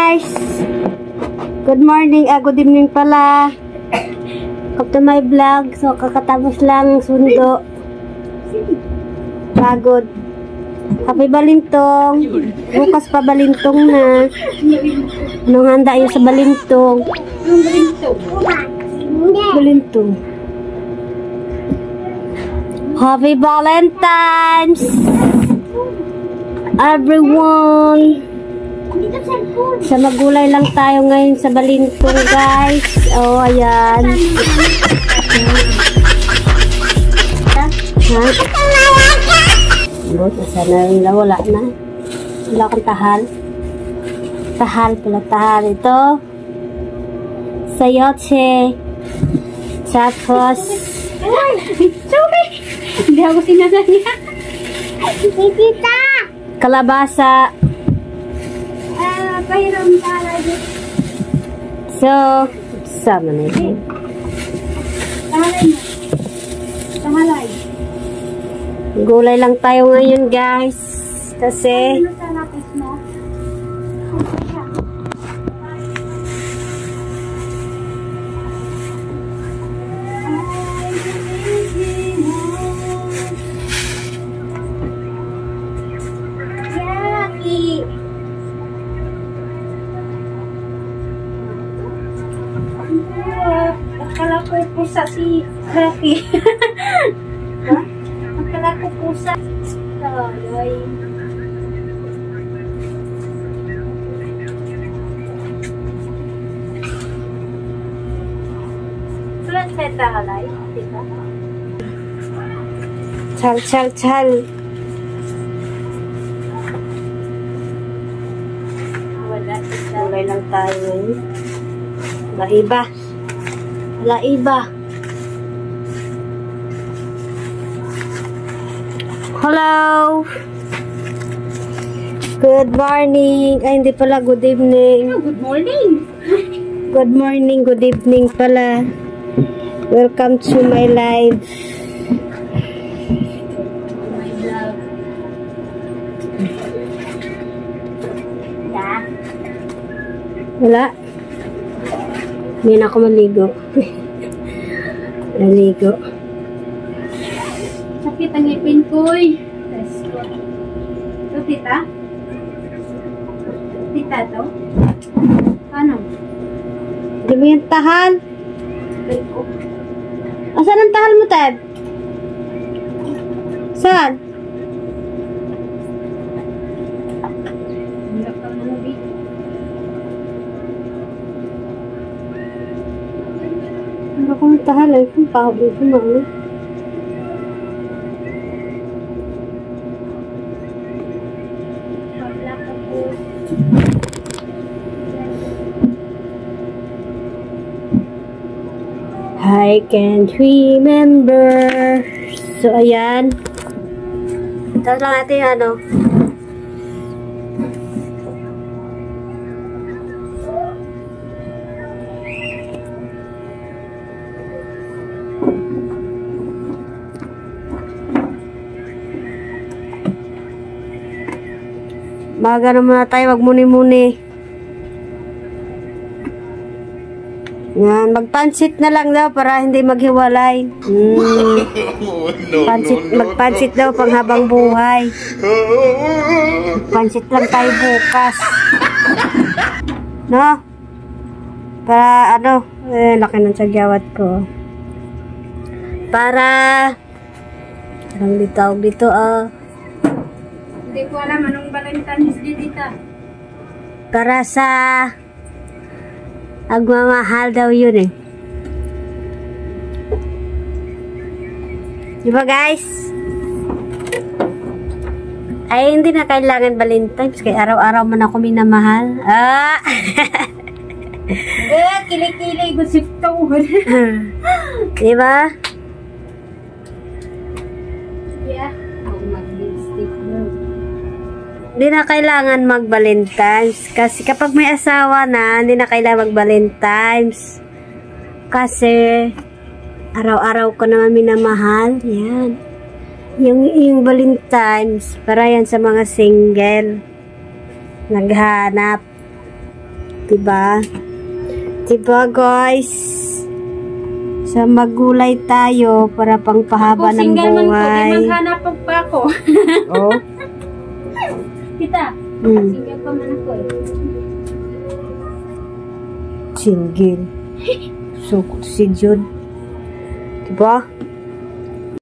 guys! Good morning, good evening pala. Welcome to my vlog. So, kakatapos lang sundo. Pagod. Happy Balintong. Bukas pa Balintong na. Anong handa yun sa Balintong? Balintong. Happy Valentine's! Everyone! Sa magulay lang tayo ngayon sa Balintong, guys. Oh, ayan. Ha? Sana na wala na. Wala kang tahal. Tahal pala, tahal. Ito. Sayote. Tapos. Sorry! Hindi ako sinasaya. Tita! Kalabasa. Pahirang talaga. So, sama na ito. Tahalay mo. Tahalay. Gulay lang tayo ngayon, guys. Kasi Ano sa lapis mo? Yaki! Akala ko pusa si Rocky. Ha? Akala ko pusa. Ay. Sulat saya tahalay, diba? chal, chal, chal. Wala isa. Gulay lang tayo ngayon. Wala iba. Wala iba. Hello! Good morning! Ay, hindi pala. Good evening. Oh, good morning! Good morning, good evening pala. Welcome to my live. My vlog. Da? Wala. Hindi na ako maligo. Maligo. Sakit ang ipin ko eh. Ito, tita? Tita to? Ano? Hindi mo yung tahal. Balik ko. Asan ang tahal mo, Ted? Saan? Hindi ka manubi. Ano kung tahal ay kung pahuli ko mo. Wala ka po. I can't remember. So, ayan. Tapos lang natin yung ano. Baga na muna tayo. Wag muni-muni. Yan, magpansit na lang daw para hindi maghiwalay. Magpansit daw pang habang buhay. Pansit lang tayo bukas. No? Para ano, laki ng sagyawat ko. Para anong ditawag dito Hindi ko alam anong Valentine's Day dita. para sa agmamahal daw yun eh. Diba guys? Ay hindi na kailangan Valentine's kaya araw-araw man ako minamahal. Kili-kili gusip to. Diba? Yeah. Ako mag-lipstick na. Hindi na kailangan mag-Valentine's. Kasi kapag may asawa na, hindi na kailangan mag-Valentine's. Kasi, araw-araw ko naman minamahal. Yan. Yung Valentine's, para yan sa mga single. Naghanap. Diba? Diba guys? Sa magulay tayo para pangpahaba ng single man ko, buhay. di maghanap pa ako. Oh. Kita, Hmm. single pa man ako eh. Single. So, si Jun. Diba?